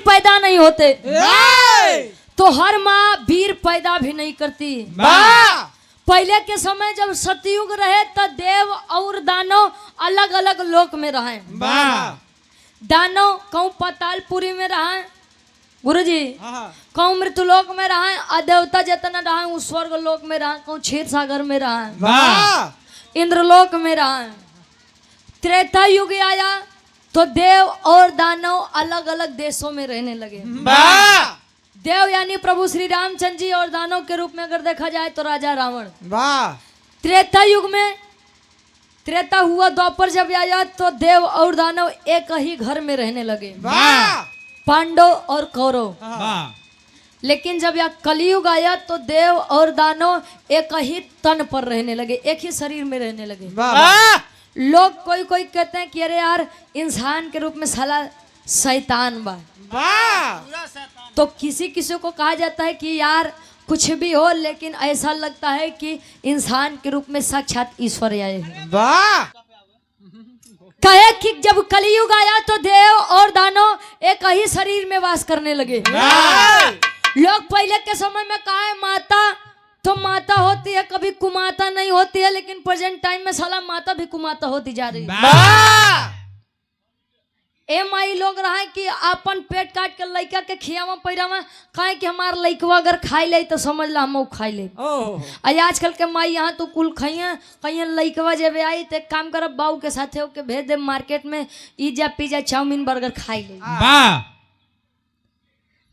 पैदा नहीं होते तो हर माँ वीर पैदा भी नहीं करती। पहले के समय जब सतयुग रहे तो देव और दानव अलग अलग लोक में रहे। दानव कहूँ पातालपुरी में रहे गुरुजी, कहूँ मृत्युलोक में रहे, और देवता जितना रहे वो स्वर्ग लोक में रहे, कहूँ क्षीर सागर में रहे, इंद्रलोक में रहे। त्रेता युग आया तो देव और दानव अलग अलग देशों में रहने लगे। देव यानी प्रभु श्री रामचंद्र जी और दानव के रूप में अगर देखा जाए तो राजा रावण। त्रेता युग में त्रेता हुआ, द्वापर जब आया तो देव और दानव एक ही घर में रहने लगे, पांडव और कौरव। लेकिन जब यह कलयुग आया तो देव और दानव एक ही तन पर रहने लगे, एक ही शरीर में रहने लगे। लोग कोई कोई कहते हैं कि अरे यार इंसान के रूप में साला शैतान बा। तो किसी किसी को कहा जाता है कि यार कुछ भी हो लेकिन ऐसा लगता है कि इंसान के रूप में साक्षात ईश्वर आए हैं। कहे कि जब कलयुग आया तो देव और दानव एक ही शरीर में वास करने लगे। लोग पहले के समय में कहा है माता तो माता होती है, कभी कुमाता नहीं होती है, लेकिन प्रेजेंट टाइम में साला माता भी कुमाता होती जा रही है। माई लोग रहा कि अपन पेट काट के लड़का के खियावा पैरावा, कहे कि हमार लड़कवा अगर खाई ले तो समझ ला हम खाई ले। आजकल के माई यहाँ तो कुल खाइए कहीं लड़कवा जब आई तो काम कर बाऊ के साथ होके भेज दे मार्केट में इजा पिज्जा चाउमीन बर्गर खाई ले।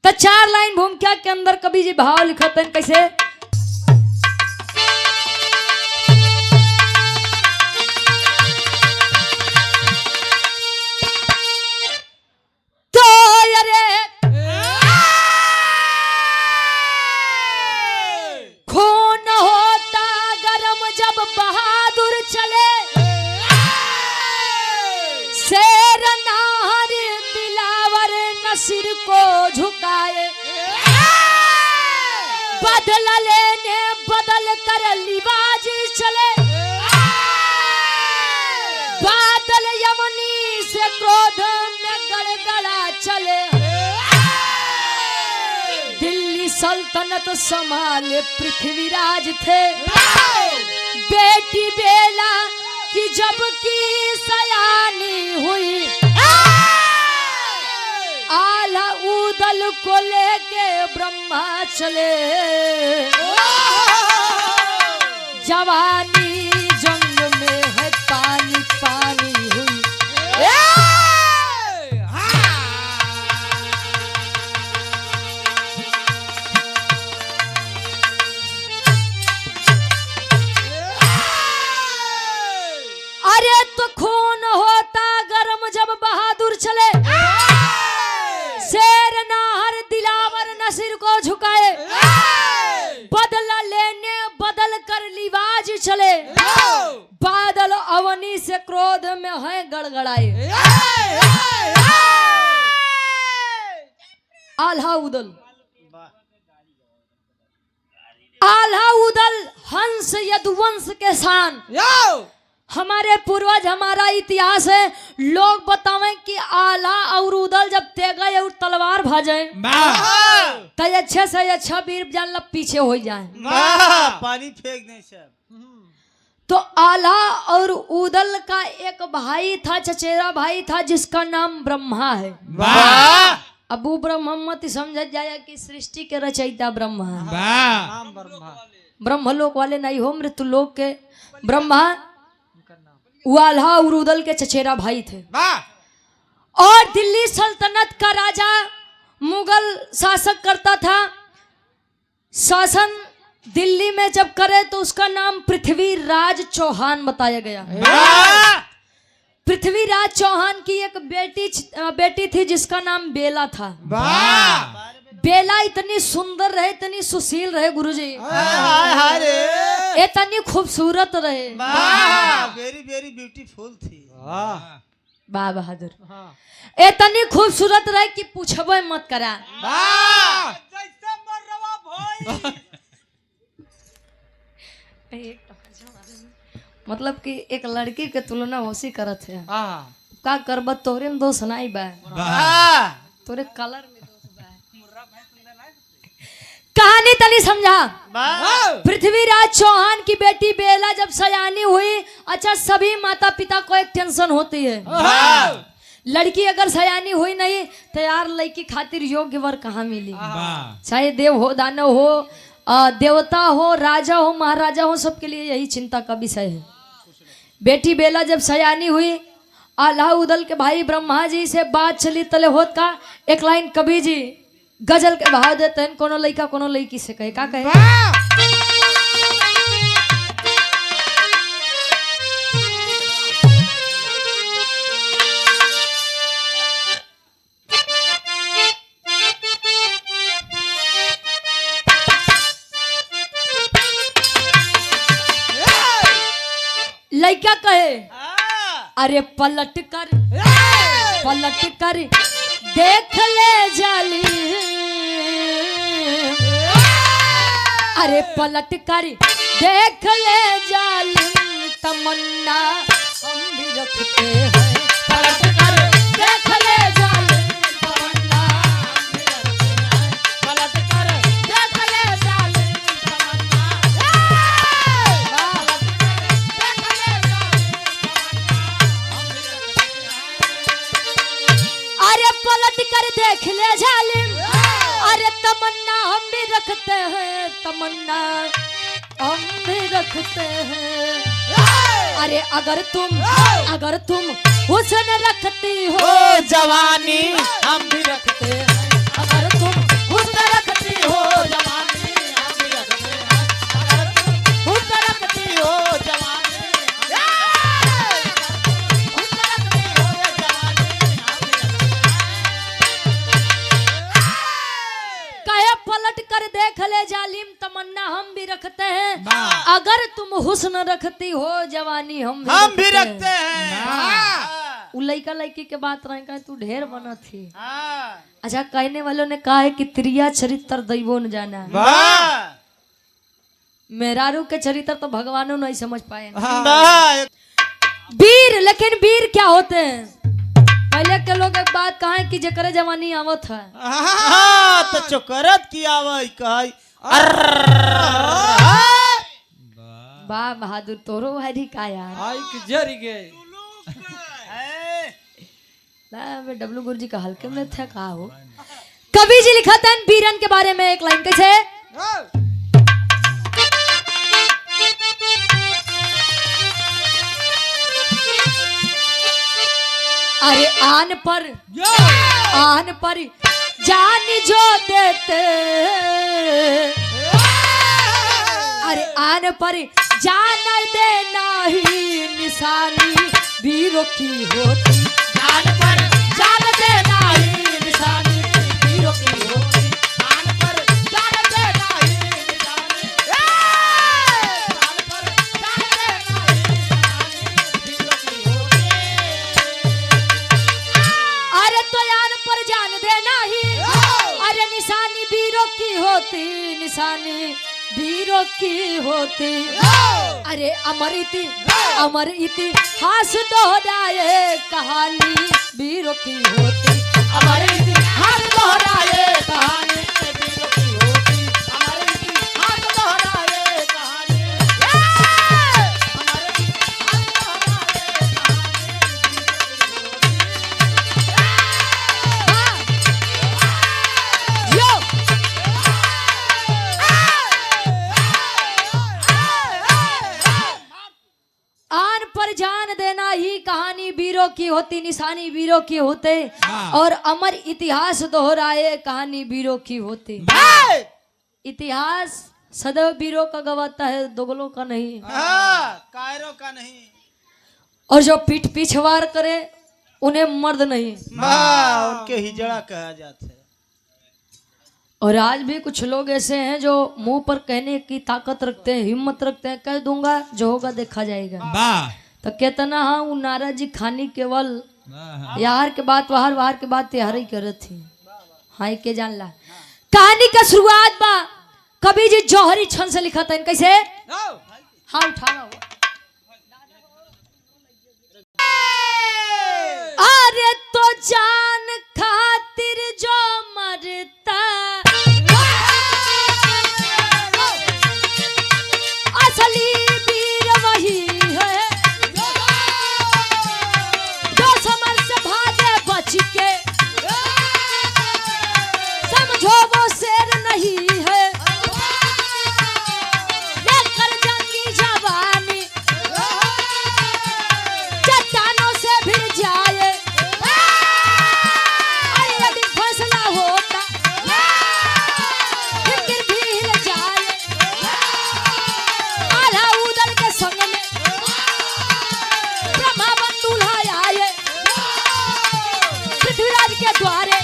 तो 4 लाइन भूमिका के अंदर कभी जी भाव लिखते हैं कैसे। सिर को झुकाए बदल लेने बदल कर लिबाज चले, बादल यमनी से क्रोध में गड़गड़ा चले, दिल्ली सल्तनत संभाले पृथ्वीराज थे, बेटी बेला की जब की सयानी हुई, आला उदल को लेके ब्रह्मा चले, जवानी जंग में है पानी पानी हुई। अरे तो खून होता गर्म जब बहादुर चले, शेर नाहर दिलावर न सिर को झुकाए, बदला लेने बदल कर लिबाज चले, बादल अवनी से क्रोध में है गड़गड़ाए, आल्हा उदल आल्हा उदल हंस यदुवंश के शान। हमारे पूर्वज हमारा इतिहास है, लोग बतावें कि आला और उदल जब तेगा और तलवार भाजे तो अच्छे से अच्छा वीर जान लब पीछे हो जाए, पानी फेंक नहीं सब। तो आला और उदल का एक भाई था, चचेरा भाई था जिसका नाम ब्रह्मा है। अबू ब्रह्मत समझ जाए कि सृष्टि के रचयिता ब्रह्मा है। ब्रह्मलोक वाले नहीं हो, मृत्युलोक के ब्रह्मा आल्हा और उदल के चचेरा भाई थे। और दिल्ली सल्तनत का राजा मुगल शासक करता था। शासन दिल्ली में जब करे तो उसका नाम पृथ्वीराज चौहान बताया गया। पृथ्वीराज चौहान की एक बेटी थी जिसका नाम बेला था। बेला इतनी सुंदर रहे, इतनी सुशील रहे गुरुजी, इतनी खूबसूरत रहे, वेरी वेरी ब्यूटीफुल थी। वाह बहादुर, इतनी खूबसूरत रहे कि पूछबे मत करा। मतलब कि एक लड़की के तुलना होशी करत है, का करब तोरे में दोष नहीं बा। तोरे कलर में दोष बा। कहानी तनी समझा। पृथ्वीराज चौहान की बेटी बेला जब सयानी हुई, अच्छा सभी माता पिता को एक टेंशन होती है, लड़की अगर सयानी हुई नहीं तो यार लड़की खातिर योग्य वर कहाँ मिली। चाहे देव हो, दानव हो, देवता हो, राजा हो, महाराजा हो, सबके लिए यही चिंता का विषय है। बेटी बेला जब सयानी हुई, आल्हा उदल के भाई ब्रह्मा जी से बात चली तले होत का। एक लाइन कवि जी गजल के भाव देते हैं, कोनो लड़का कोनो लड़की से कहे, का कहे? लड़का कहे अरे पलट कर देख ले जाली, अरे पलट कर देख ले जाली, तमन्ना हम भी रखते हैं। पलट कर देख ले जाली, तमन्ना हम भी रखते हैं। पलट कर देख ले जाली, तमन्ना अरे पलट कर देख ले जालिम, अरे तमन्ना हम भी रखते हैं, तमन्ना हम भी रखते हैं। अरे अगर तुम हुस्न रखती हो जवानी हम भी रखते हैं। अगर तुम हुस्न रखती हो जवानी हम भी रखते हैं। अगर तुम हुस्न रखती हो जवानी पलट कर देख ले जालिम, तमन्ना हम भी रखते हैं। अगर तुम हुस्न रखती हो जवानी हम भी रखते हैं। उ लड़का लड़की के बात रहे तू ढेर बना थी। अच्छा कहने वालों ने कहा है कि त्रिया चरित्र दैवो न जाना। मेहरारू के चरित्र तो भगवानों नहीं समझ पाए। वीर, लेकिन वीर क्या होते हैं? पहले के लोग एक बात कहा कि जकरे जवानी आवत है तो चोकरत की आवई कही वाह बहादुर, तोरो हरी का यार आई कि जरी गए ना। मैं डब्लू गुरु जी का हल्के में थे कहा हो। कवि जी लिखा था वीरन के बारे में एक लाइन कैसे? अरे आन पर जान जो देते, अरे आन पर जान देना ही निशानी वीरों की होती। आन पर जान देना ही निशानी वीरों की होती। आन पर जान देना ही निशानी, आन पर जान देना ही निशानी वीरों की होती। अरे तो यार पर जान देना ही, अरे निशानी वीरों की होती, निशानी वीरों की होती। अरे अमर इतिहास दोहराए कहानी वीरों की होती। अमर इतिहास दोहराए कहानी वीरों की होती। अमर इतिहास दोहराए कहानी, अमर इतिहास दोहराए कहानी। यो आन पर जान देना ही कहानी वीरों की होती, निशानी वीरों की होते। और अमर इतिहास दोहराए कहानी वीरों की होती। इतिहास सदैव वीरों का गवाता है, दोगलों का नहीं। कायरों का नहीं। और जो पीठ पिछवाड़ करे उन्हें मर्द नहीं। उनके हिजड़ा कहा जाता है। और आज भी कुछ लोग ऐसे हैं जो मुंह पर कहने की ताकत रखते हैं, हिम्मत रखते हैं, कह दूंगा जो होगा देखा जाएगा। तो कहतना हाँ वो नाराज जी खानी केवल यार के बात बाहर के बात यार ही कर थी। हाँ के जान ला कहानी का शुरुआत बा कवि जी जौहरी छंद से लिखा था। कैसे? हाँ उठाना हुआ। अरे तो जान खात खातिर जो मरता असली वीर वही है जो समर से भागे बच के, समझो वो शेर नहीं है लेकर जंगी जवानी चट्टानों से भिड़ जाए। अरे यदि फैसला होता फिर भी हिल जाए। आल्हा उदल के संग में ब्रह्मा बन दूल्हा आए पृथ्वीराज के द्वारे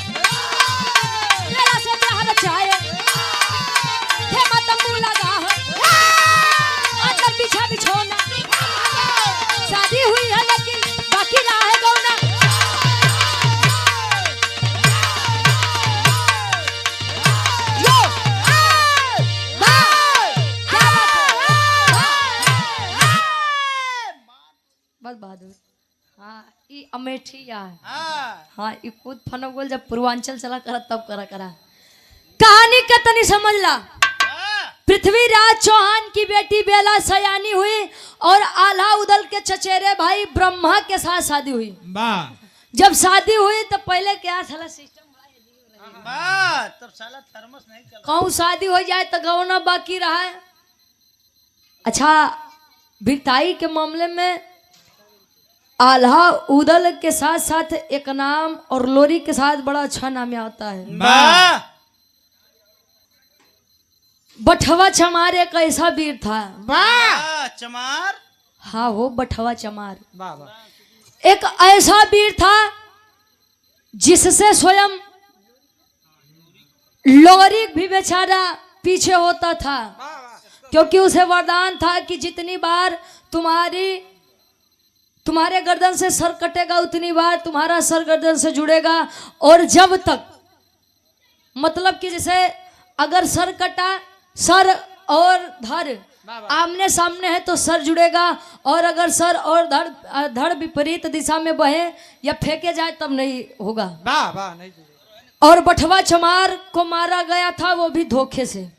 मेरा से ब्याह रचाए। हेमंत मूला गाह अंदर पीछे बिछोना, शादी हुई है लेकिन बाकी रहा है गौना। यो क्या बात है? बस बहादुर। हाँ ये अमेठी है। हाँ ये खुद फनो बोल जब पूर्वांचल चला करा तब करा कहानी का तनी समझ ला। पृथ्वीराज चौहान की बेटी बेला सयानी हुई और आल्हा उदल के चचेरे भाई ब्रह्मा के साथ शादी हुई। जब शादी हुई तो पहले क्या साला सिस्टम तब साला थर्मस नहीं चल कहूँ शादी हो जाए तो गौना बाकी रहा है। अच्छा भिटाई के मामले में आल्हा उदल के साथ साथ एक नाम और लोरी के साथ बड़ा अच्छा नाम आता है। बठवा चमार एक ऐसा वीर था। चमार। हाँ वो बठवा चमार एक ऐसा वीर था जिससे स्वयं लोरी भी बेचारा पीछे होता था, क्योंकि उसे वरदान था कि जितनी बार तुम्हारे गर्दन से सर कटेगा उतनी बार तुम्हारा सर गर्दन से जुड़ेगा। और जब तक मतलब कि जैसे अगर सर कटा, सर और धड़ आमने सामने है तो सर जुड़ेगा, और अगर सर और धड़ विपरीत दिशा में बहे या फेंके जाए तब नहीं होगा। नहीं। और बठवा चमार को मारा गया था वो भी धोखे से।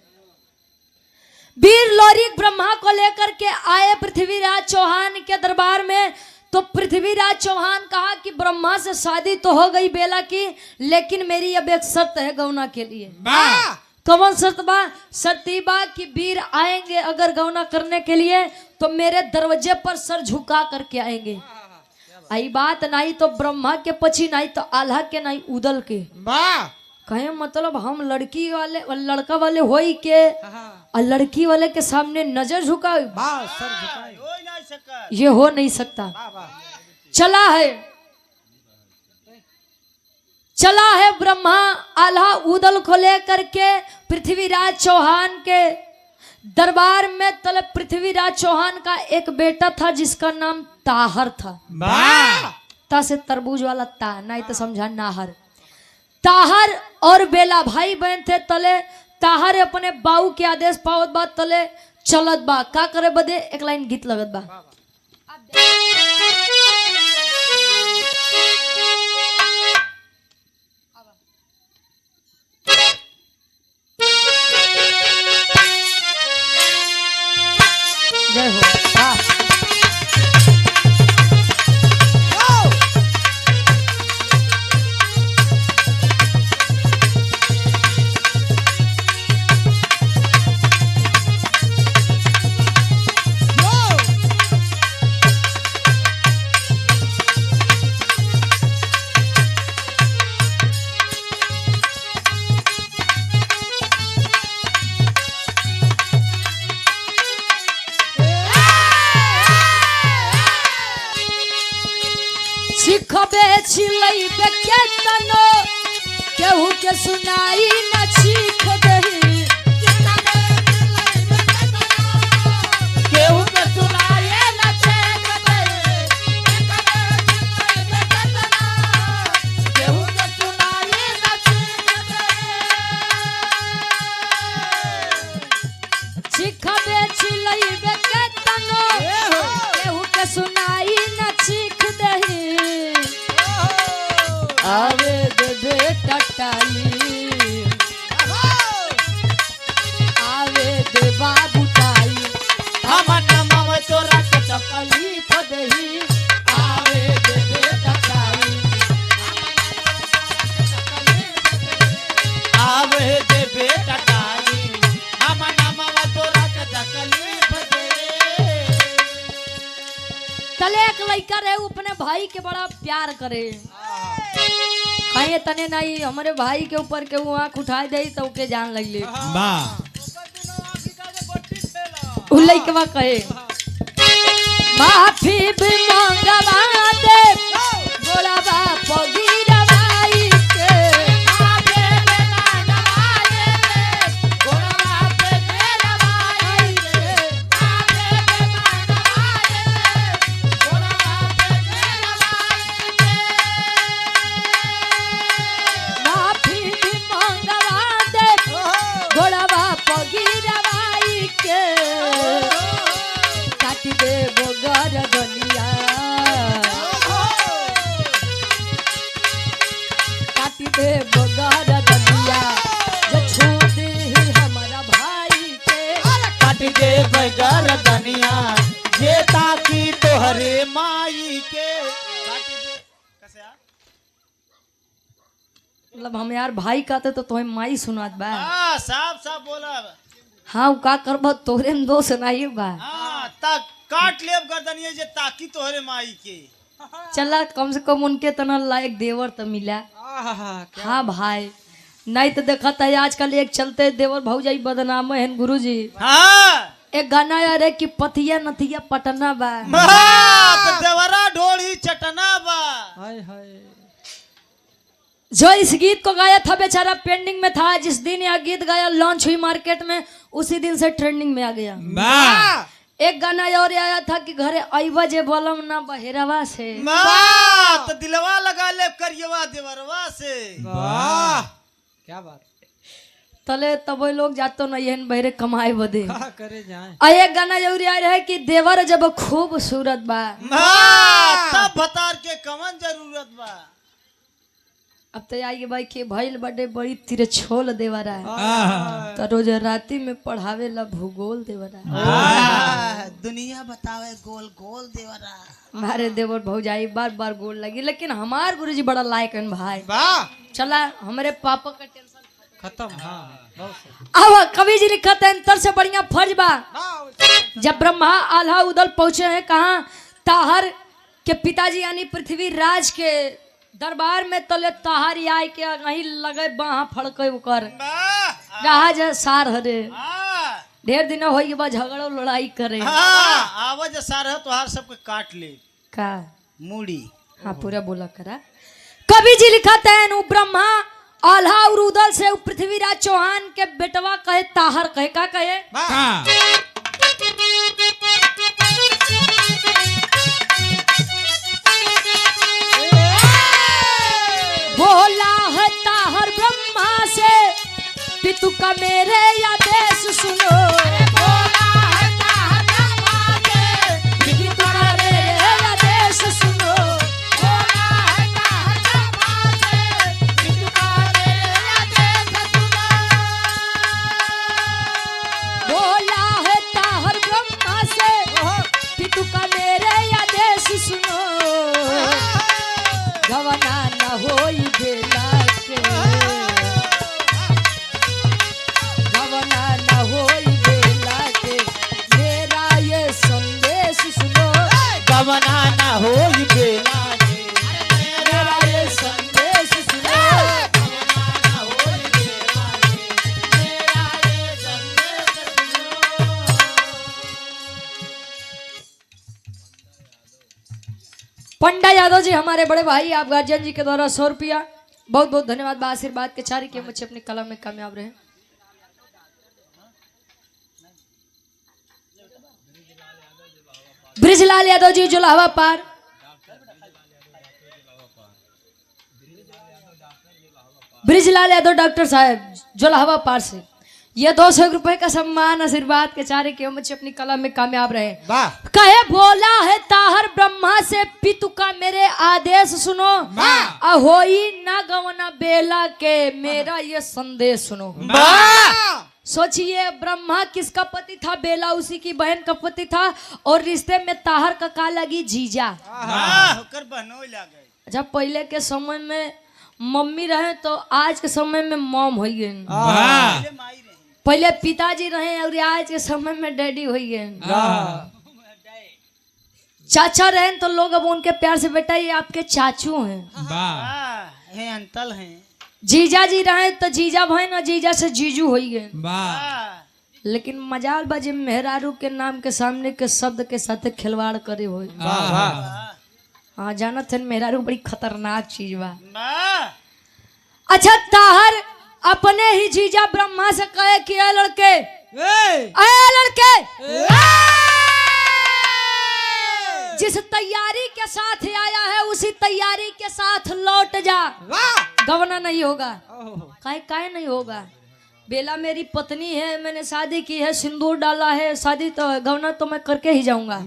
वीर लोरिक ब्रह्मा को लेकर के आए पृथ्वीराज चौहान के दरबार में। तो पृथ्वीराज चौहान कहा कि ब्रह्मा से शादी तो हो गई बेला की, लेकिन मेरी अब एक शर्त है गौना के लिए। कौन शर्त बा? शर्ती बा कि वीर आएंगे अगर गौना करने के लिए तो मेरे दरवाजे पर सर झुका करके आएंगे। आई बात नहीं तो ब्रह्मा के पची, नहीं तो आल्हा के, नहीं उदल के। कहे मतलब हम लड़का वाले होई के और लड़की वाले के सामने नजर झुकाए, ये हो नहीं सकता। चला है ब्रह्मा आल्हा उदल को लेकर के पृथ्वीराज चौहान के दरबार में। तले पृथ्वीराज चौहान का एक बेटा था जिसका नाम ताहर था। ता से तरबूज वाला ता, नहीं तो समझा नाहर। ताहर और बेला भाई बहन थे। तले ताहर अपने बाऊ के आदेश पावत बा, तले चलत बा का करे बदे एक लाइन गीत लगत बा। जय हो। छिलैबे केतनो केहू के सुनाई न सीख दही। केहू के सुनाई न सीख दही। केहू के सुनाई न सीख दही। छिखबे छिलैबे केतनो केहू के सुनाई न सीख दही। आवे दे बेटा लड़का रहे वो अपने भाई के बड़ा प्यार करे, कहीं तने नहीं हमारे भाई के ऊपर के वो आँख उठाए दे तो के जान लगले। उ लड़कवा कहे माफी भी मांगवा दे बोला बाप गिरवाई के, माफी भी मांगवा दे बोला बाप गिरवाई के, माफी भी मांगवा दे बोला बाप गिरवाई के, माफी भी मांगवा दे बोला बाप गिरवाई के, काटी दे बोगर गलिया, काटी दे बोगर गलिया, जो छू दे हमारा भाई के, काटी दे बगर दनिया जे ताकी तोहरे माई के। काटी दे कैसे यार? मतलब हम यार भाई कहते तो तुम्हें माई सुनात बा। हाँ साफ साफ बोला। हाँ उ का करब तोरे में दोष नहीं बा। हाँ ता काट लेब गर्दनिया जे ताकी तोहरे माई के। चला कम से कम उनके तना लायक देवर तो मिला। हाँ भाई नहीं तो देखा था आजकल एक चलते देवर भौजाई बदनाम है गुरुजी। हाँ एक गाना यार है कि पथिया नथिया पटना बा, तो देवरा ढोली चटना बा। हाय हाय जो इस गीत को गाया था बेचारा पेंडिंग में था, जिस दिन यह गीत गाया लॉन्च हुई मार्केट में उसी दिन से ट्रेंडिंग में आ गया। एक गाना और आया था कि घरे आईवा जे बोलम ना बहेरवा से, तो दिलवा लगा ले करियवा देवरवा से। वाह क्या बात तले तब लोग जातो नहीं है बहरे कमाए बदे। क्या करे जाए। और एक गाना जरूरी आ रहा है कि देवर जब खूबसूरत बा, तब भतार के कमन जरूरत बा। अब तो आइए भाई के भइल बड़े बड़ी तिरछोल देवरा तो रोज राती में पढ़ावे ला भूगोल देवरा, दुनिया बतावे गोल गोल देवरा। मारे देवर भौजाई बार बार गोल लगी, लेकिन हमार गुरुजी बड़ा लायक है भाई। वाह चला हमारे पापा का टेंशन खत्म। हाँ बहुत सही। अब कवि जी लिखा था अंतर से बढ़िया फर्ज बा। जब ब्रह्मा आल्हा उदल पहुंचे हैं कहा ताहर के पिताजी यानी पृथ्वी राज के दरबार में तले ताहर आय के कहीं लगे बाहा फड़के उकर जहाज सार हरे ढेर दिन हो गए झगड़ो लड़ाई करे। आवाज सार है तोहार सबके काट ले का मूड़ी। हाँ पूरा बोला करा। कवि जी लिखा तैन ब्रह्मा आल्हा और उदल से पृथ्वीराज चौहान के बेटवा कहे ताहर कहे का कहे बोला है ताहर ब्रह्मा से पितु का मेरे आदेश सुनो, बोला है ताहर ब्रह्मा से पितु का मेरे आदेश सुनो, बोला है ताहर ब्रह्मा से पितु का मेरे आदेश सुनो, बोला है ताहर ब्रह्मा से पितु का मेरे आदेश सुनो, गवना न होई बेला के, गवना न होई बेला के, मेरा ये संदेश सुनो, गवना ना हो बेला के, मेरा ये संदेश सुनो, गवना ना हो बेला के, मेरा ये संदेश सुनो। पंडा यादव जी हमारे बड़े भाई आप गार्जियन जी के द्वारा 100 रुपया बहुत बहुत धन्यवाद बा आशीर्वाद के चारी के मुझे अपनी कला में कामयाब रहे। ब्रिजलाल यादव जी जुलावा पार, ब्रिजलाल यादव डॉक्टर साहब जुलावा पार से ये 200 रुपए का सम्मान आशीर्वाद के चारे के मुझे अपनी कला में कामयाब रहे। वाह कहे बोला है ताहर ब्रह्मा से पितु का मेरे आदेश सुनो, अहोई ना गवना बेला के, मेरा ये संदेश सुनो। सोचिए ब्रह्मा किसका पति था, बेला उसी की बहन का पति था और रिश्ते में ताहर का का लगी जीजा। होकर बहनोई ला गए। जब पहले के समय में मम्मी रहे तो आज के समय में मॉम हो गए, पहले माई रही। पहले पिताजी रहे और आज के समय में डैडी हो गए। चाचा रहे तो लोग अब उनके प्यार से बेटा ये आपके चाचू हैं। वाह है अंकल हैं। जीजा जी रहे तो जीजा भाई ना जीजा से जीजू हो गए। वाह लेकिन मजाल बाजी मेहरारू के नाम के सामने के शब्द के साथ खिलवाड़ करे हो। हाँ जानत है मेहरारू बड़ी खतरनाक चीज बा। अच्छा ताहर अपने ही जीजा ब्रह्मा से कहे कि ए लड़के जिस तैयारी के साथ आया है उसी तैयारी के साथ लौट जा। गवना नहीं होगा। काहे नहीं होगा। बेला मेरी पत्नी है, मैंने शादी की है, सिंदूर डाला है, शादी तो गवना तो मैं करके ही जाऊंगा।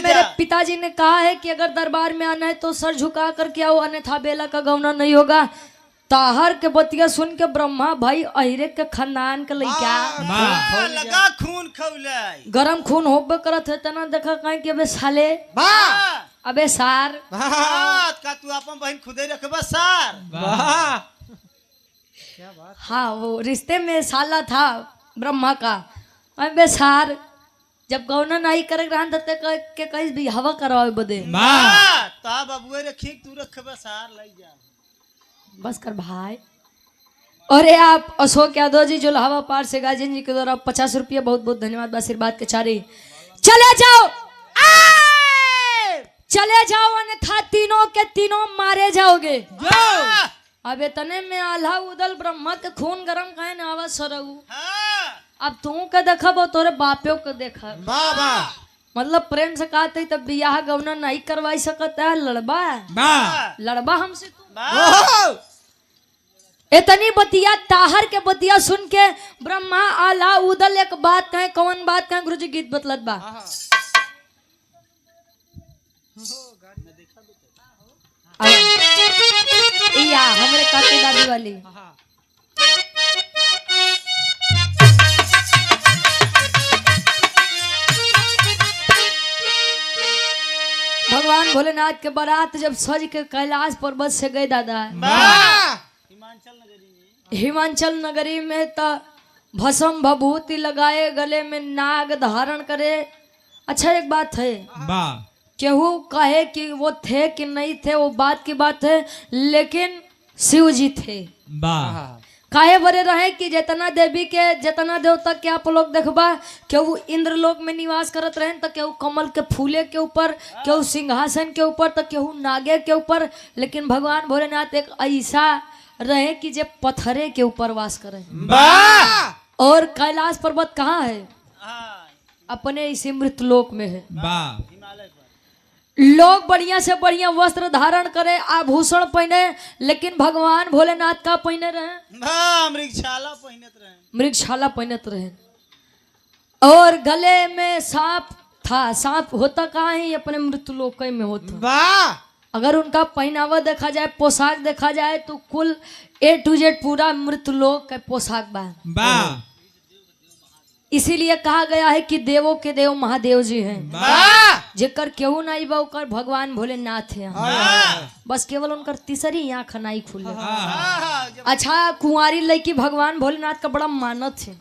मेरे पिताजी ने कहा है कि अगर दरबार में आना है तो सर झुका करके आओ, अन्यथा बेला का गवना नहीं होगा। ताहर के बतिया सुन के ब्रह्मा भाई अहिरे के खानदान के लइका लगा खून खौलाई। गरम खून होबे करत है तना देखा कहीं कि अबे साले अबे सार का तू अपन बहन खुदे रखबा सार। क्या बात। हाँ वो रिश्ते में साला था ब्रह्मा का। अबे सार जब गौना नहीं करे रहन दते के कहीं भी हवा करवाए बदे ता बबुए रखी तू रखबा सार लई जा। बस कर भाई। अरे आप अशोक यादव जी जो हवा पार से गाजीन जी के द्वारा 50 रुपया बहुत बहुत धन्यवाद आशीर्वाद के चारी। चले जाओ चले जाओ अन्यथा तीनों के तीनों मारे जाओगे। अब इतने में आल्हा उदल ब्रह्मा के खून गरम कहे न आवाज सरऊ। अब तू के देखब और तोरे बापियों के देखब। मतलब प्रेम से कहते तब बियाह गवना नहीं करवाई सकता है। लड़बा हमसे तू। इतनी बतिया ताहर के बतिया सुन के ब्रह्मा आला उदल एक बात कहे। कौन बात कहे गुरुजी गीत बतलत बा। या हमरे काकी दादी वाली भगवान भोलेनाथ के बारात जब सज के कैलाश पर्वत से गए दादा हिमाचल नगरी में तो भस्म भभूति लगाए, गले में नाग धारण करे। अच्छा एक बात है केहू कहे कि वो थे कि नहीं थे वो बात की बात है, लेकिन शिव जी थे। काहे बरे रहे कि जितना देवी के जितना देवता के आप लोग देखबा केहू इंद्रलोक में निवास करत रहे तो केहू कमल के फूले के ऊपर, केहू सिंहासन के ऊपर, तो केहू नागे के ऊपर। लेकिन भगवान भोलेनाथ एक ऐसा रहे कि जे पत्थरे के ऊपर वास करे। और कैलाश पर्वत कहाँ है? अपने इसी मृतलोक में है। लोग बढ़िया से बढ़िया वस्त्र धारण करे, आभूषण पहने, लेकिन भगवान भोलेनाथ का पहने रहे मृगशाला पहनत रहे। और गले में सांप था। सांप होता कहाँ है? अपने मृतलोक में होता। अगर उनका पहनावा देखा जाए, पोशाक देखा जाए तो कुल A to Z पूरा मृतलोक का पोशाक बा। इसीलिए कहा गया है कि देवों के देव महादेव जी हैं। जेकर केहू नहीं बा ओकर भगवान भोलेनाथ है। बस केवल उनकर तीसरी आँख नहीं खुले। अच्छा कुंवारी लड़की भगवान भोलेनाथ का बड़ा मानत है।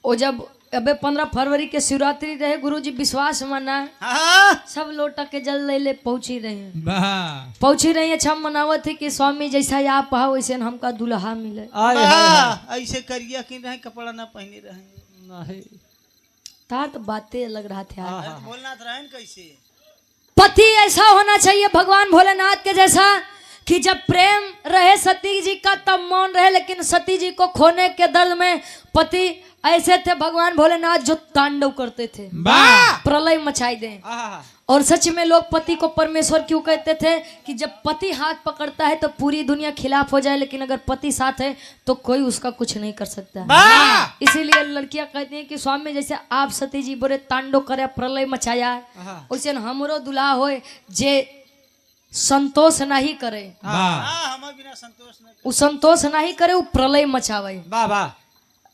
वो जब अबे 15 फरवरी के शिवरात्रि रहे, गुरुजी विश्वास मना सब लोटा के जल ले पहुंची रही। अच्छा मनावत है कि स्वामी जैसा आप हो वैसे हमका दुल्हा मिले। ऐसे करिया कि रहे कपड़ा ना पहने रहे। तार तो बातें अलग रहा थे। भोलेनाथ रहन कैसे? पति ऐसा होना चाहिए भगवान भोलेनाथ के जैसा कि जब प्रेम रहे सती जी का तब मौन रहे, लेकिन सती जी को खोने के दर्द में पति ऐसे थे भगवान भोलेनाथ जो तांडव करते थे, प्रलय मचाई दे। और सच में लोग पति को परमेश्वर क्यों कहते थे कि जब पति हाथ पकड़ता है तो पूरी दुनिया खिलाफ हो जाए, लेकिन अगर पति साथ है तो कोई उसका कुछ नहीं कर सकता। इसीलिए लड़कियां कहती हैं कि स्वामी जैसे आप सती जी बोले तांडव करे, प्रलय मचाया, वैसे हमरो दुल्हा होए जे संतोष नहीं करे, वो संतोष नहीं करे, वो प्रलय मचावे।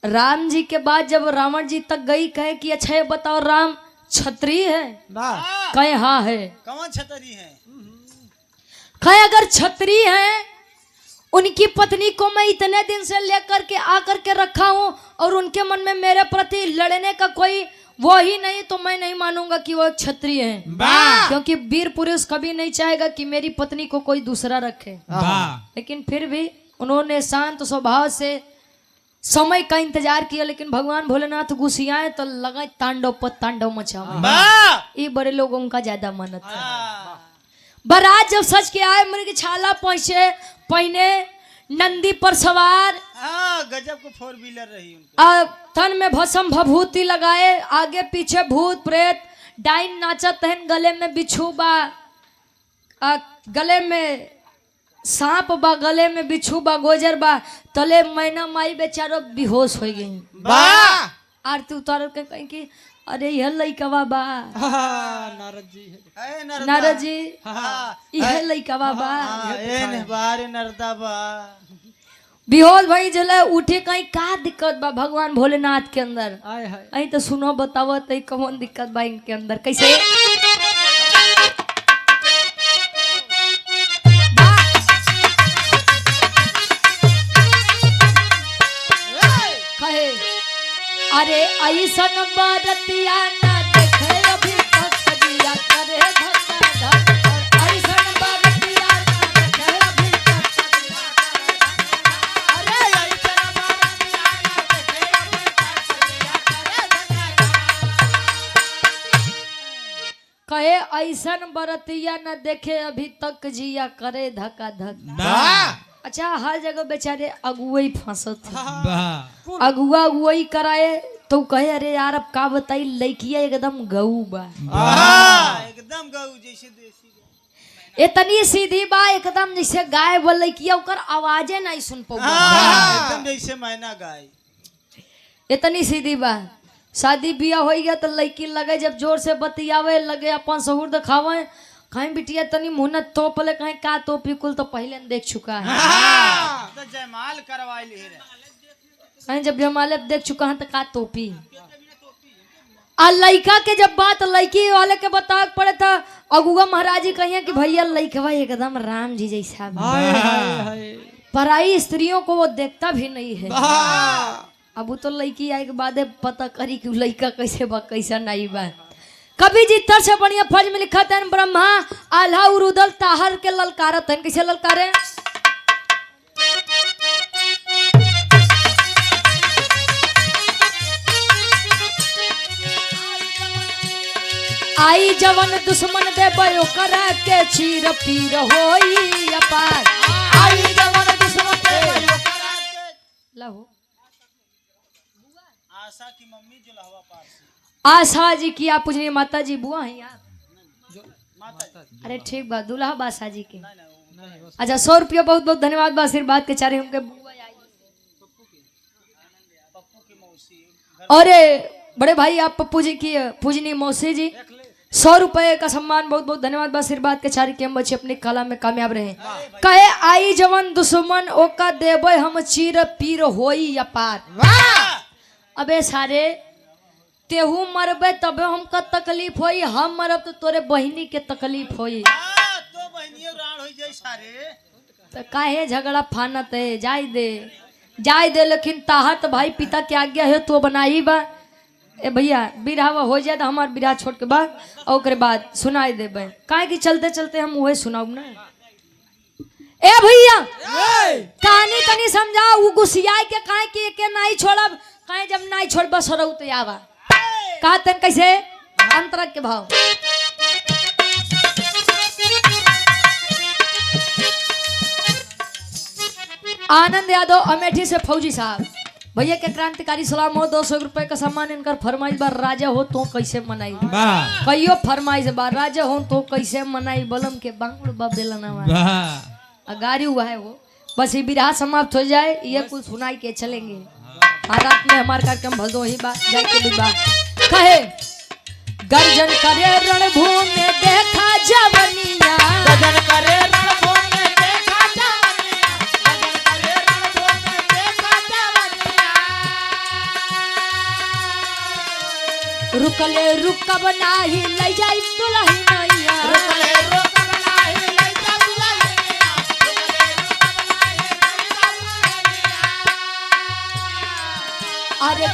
राम जी के बाद जब रावण जी तक गई, कहे कि अच्छा ये बताओ राम क्षत्रिय है? कहे हाँ है। कौन क्षत्रिय है? कहे अगर क्षत्रिय है, उनकी पत्नी को मैं इतने दिन से लेकर के आकर के रखा हूँ और उनके मन में मेरे प्रति लड़ने का कोई वो ही नहीं तो मैं नहीं मानूंगा कि वो एक क्षत्रिय है, क्योंकि वीर पुरुष कभी नहीं चाहेगा कि मेरी पत्नी को कोई दूसरा रखे। लेकिन फिर भी उन्होंने शांत स्वभाव से समय का इंतजार किया, लेकिन भगवान भोलेनाथ गुस्सियाए तो लगा तांडव पर तांडव मचा। ये बड़े लोगों का ज्यादा मानत है। बारात जब सच के आए, मुर्गी छाला पहुंचे पहने, नंदी पर सवार, गजब को 4 व्हीलर रही उनकी। तन में भस्म भभूति लगाए, आगे पीछे भूत प्रेत, डाइन नाचत तहन, गले में बिच्छू बा, गले में सांप बा, गले में बिच्छू बा, गोजर बा, तले मैना माई बेचारो बेहोश हो गई। आरती उतार के कहीं कि अरे यह लइकवा बा, नारद जी यह लइकवा बा, नरदा बा। बेहोश भाई जले उठे, कहीं का दिक्कत बा भगवान भोलेनाथ के अंदर? अई तो सुनो बताओ तो कौन दिक्कत बा इनके अंदर? कैसे? कहे अरे ऐसन बरतिया ना देखे अभी तक जिया करे धक्का धक, ऐसन बरतिया ना देखे अभी तक जिया करे धक्का, अरे ऐसन बरतिया ना देखे अभी तक जिया करे धक्का। कहे ऐसन बरतिया ना देखे अभी तक जिया करे धक्का धक। अच्छा, हर जगह बेचारे अगुवई फंसत है, अगुआ अगुवई कराए तो कहे अरे यार अब का बताई, लड़किया एकदम गऊ बा, एकदम गऊ जैसे देसी, इतनी सीधी बा एकदम जैसे गाय बा, लड़किया ओकर आवाजे नहीं सुन पाऊ, एकदम जैसे मैना गाय, इतनी सीधी बा। शादी बियाह हो गया तो लड़की लगे जब जोर से बतियावे लगे, अपन सहूर दिखावे, कहीं बिटिया तनी मुहनत तोप ले, कहीं का तोपी, कुल तो पहले देख चुका है, तो जयमाल करवाई ले रे, कहीं जब जयमाल देख चुका है तो का तोपी। आ लड़का के जब बात लड़की वाले के बता पड़े था, अगुआ महाराज जी कहिए कि भैया लड़कवा एकदम राम जी जैसा, पराई स्त्रियों को वो देखता भी नहीं है। अब वो तो लड़की आए के बाद पता करी कि लड़का कैसे बा कैसा नहीं बा। कभी जितर से बढ़िया फर्ज में लिखा था ब्रह्मा आल्हा उरुदल ताहर के ललकारत है। कैसे ललकारे? आई जवन दुश्मन दे बयो करा के चीर पीर होई अपार, आई जवन दुश्मन दे बयो करा के लहो। आशा की मम्मी जो लहवा पार से, आशा जी की आप पूजनीय माता जी बुआ हैं यार, अरे ठीक बात, दूल्हा बासा जी के। अच्छा 100 रुपया बहुत बहुत धन्यवाद बा, आशीर्वाद के चारे हमके बुआ आई। अरे बड़े भाई आप पप्पू जी की पूजनीय मौसी जी, 100 रुपए का सम्मान, बहुत बहुत धन्यवाद बा, आशीर्वाद के चारे के हम बच्चे अपनी कला में कामयाब रहे। कहे आई जवन दुश्मन ओका देबे हम चीर पीर होई अपार। अबे सारे तेहू मरबे तबे हमका तकलीफ होई, हम मरब तो तोरे बहिनी के तकलीफ होई, तो बहनियों राण हो जाए सारे, तो काहे झगड़ा फानत है? जाय दे, लेकिन ताहा तो भाई पिता के आज्ञा है तो बनाई बा। ए भैया बिरहावा हो जाए तो हमार बिरहा छोड़ के बाद और ओकरे बाद सुनाई देबे, काहे कि चलते चलते हम वही सुनाऊ ना। ए भैया कहानी तनी समझा, उ गुस्सियाई के काहे कि के नहीं छोड़ब, काहे जब नहीं छोड़ब सरौ तो आवा का तन कैसे अंतरक के भाव। आनंद यादव अमेठी से फौजी साहब, भैया के क्रांतिकारी सलाम हो, 200 रुपए का सम्मान इनकर फरमाइश बार, राजा हो तो कैसे मनाई, कईयो फरमाइश बार, राजा हो तो कैसे मनाई, बलम के बांगड़ बाबेला गाड़ी हुआ है वो। बस ये बिरहा समाप्त हो जाए, ये कुल सुनाई के चलेंगे। रात में हमारे कार्यक्रम भलदोही बा जाए के भी बा। कहे गर्जन करे रणभूमि देखा जवनिया, गजन करे रणभूमि देखा जवनिया, गजन करे रणभूमि देखा जवनिया। रुकले रुकब नाही ले जाई दुल्ही नैया, रुकले रुकब नाही ले जा दुल्हनिया, रुकले रुकब नाही ले जा दुल्हनिया। अरे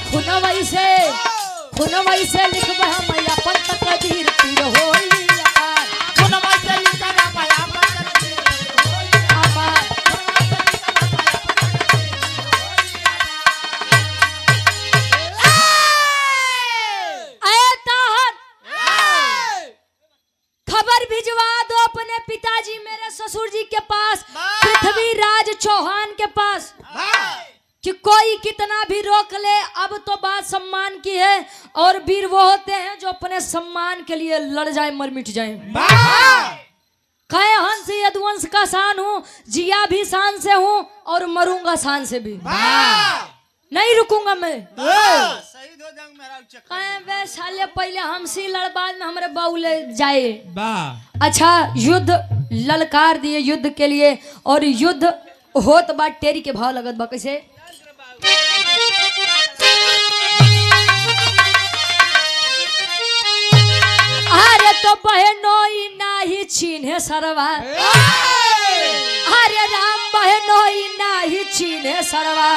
खुनवा से लिखब हम अपन तकदीर पीर होई अपार। खुनवा से लिखब हम अपन तकदीर होई अपार। ऐ ताहर खबर भिजवा दो अपने पिताजी मेरे ससुर जी के पास, पृथ्वीराज चौहान के पास, कि कोई कितना भी रोक ले अब तो बात सम्मान की है। और वीर वो होते हैं जो अपने सम्मान के लिए लड़ जाए मर मिट जाए। कहे हंस यदुवंश का शान हूँ, जिया भी शान से हूँ और मरूंगा शान से भी, नहीं रुकूंगा मैं। शहीद हो जाऊंगा मेरा चक्कर। कहे वे साले पहले हमसे लड़ बाद में हमारे बाउले जाए। अच्छा युद्ध ललकार दिए युद्ध के लिए, और युद्ध होत बा टेरी के भाव लगत बा कैसे। अरे तो बहनोई नाही छीने सरवा, अरे राम बहनोई नाही छीने सरवा,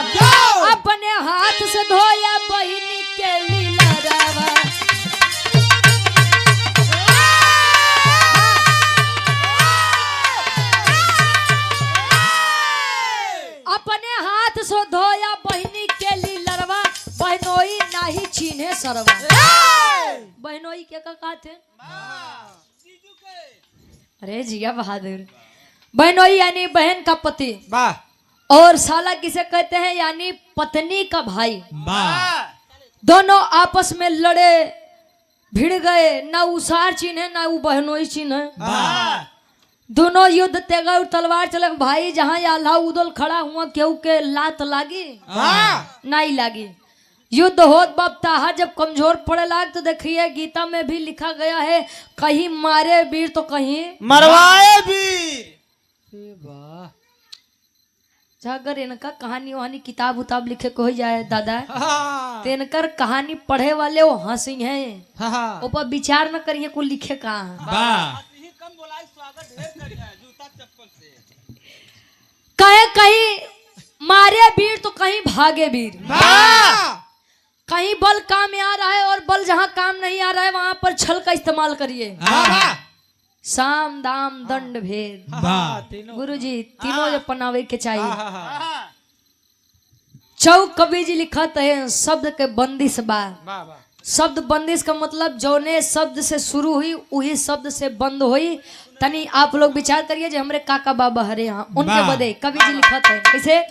अपने हाथ से धोया बहिनी के लीला रवा। अपने हाथ से धोया बहिनी के लीलरवा, बहनोई नाही छीने सरवा। बहनोई के का थे? अरे जिया बहादुर। बहनोई यानी बहन का पति, और साला किसे कहते हैं यानी पत्नी का भाई। दोनों आपस में लड़े भिड़ गए, ना उसार चिन्ह है ना वो बहनोई चिन्ह है। दोनों युद्ध तेगा और तलवार चलक भाई, जहाँ आल्हा उदल खड़ा हुआ केहू के लात लागी नहीं लागी। युद्ध होत बाप ताहा जब कमजोर पड़े लाग, तो देखिए गीता में भी लिखा गया है, कहीं मारे वीर तो कहीं मरवाए वीर। अगर इनका कहानी वहानी किताब उताब लिखे को हो जाए दादा, तो इनकर कहानी पढ़े वाले वो हंसी हैं, ऊपर विचार न करिए को लिखे कहाँ। कहे कहीं मारे वीर तो कहीं भागे वीर, कहीं बल काम में आ रहा है और बल जहां काम नहीं आ रहा है वहां पर छल का इस्तेमाल करिए। साम दाम दंड भेद गुरुजी तीनों जो पनावे के चाहिए। चौक कवि जी लिखत है शब्द के बंदिश बा। शब्द बंदिश का मतलब जौने शब्द से शुरू हुई वही शब्द से बंद हुई। तनी आप लोग विचार करिए जो हमरे काका बाबा हरे यहाँ उनके बदे कवि जी लिखत है कैसे।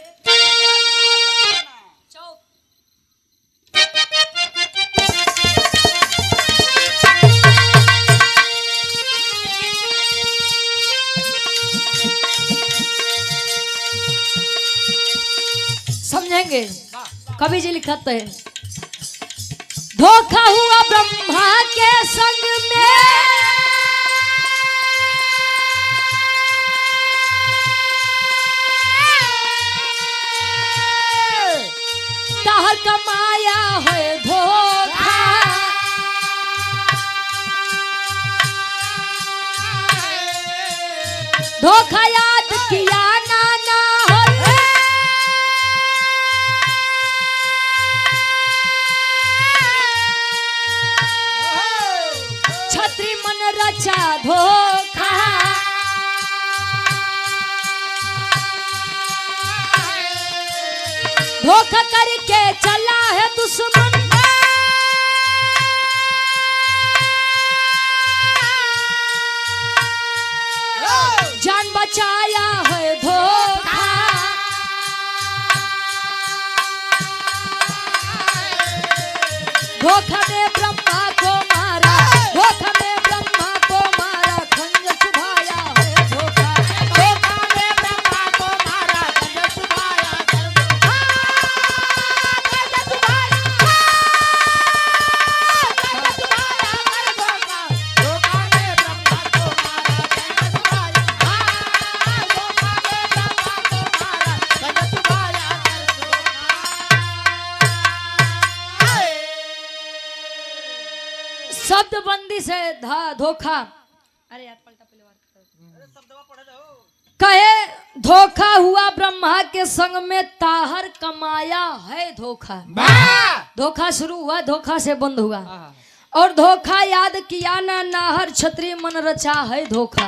समझेंगे कवि जी लिखत है, धोखा हुआ ब्रह्मा के संग में, ताहर कमाया है धोखा, धोखा याद किया नाना छत्री मन रचा धोखा, धोखा करके चला है दुश्मन, जान बचाया है धोखा, धोखा में ब्रह्मा को मारा, धोखा में ब्रह्मा को मारा, खंजर चुभाया है धोखा, धोखा में ब्रह्मा को मारा, खंजर चुभाया है धोखा, खंजर चुभाया, खंजर चुभाया है धोखा, धोखा में ब्रह्मा को मारा, खंजर चुभाया, धोखा में ब्रह्मा को मारा, खंजर चुभाया है धोखा। शब्द बंदी से धोखा। अरे यार पलटा पहले बार कहे धोखा हुआ ब्रह्मा के संग में ताहर कमाया है धोखा। धोखा शुरू हुआ, धोखा से बंद हुआ। और धोखा याद किया ना नाहर छत्री मन रचा है धोखा।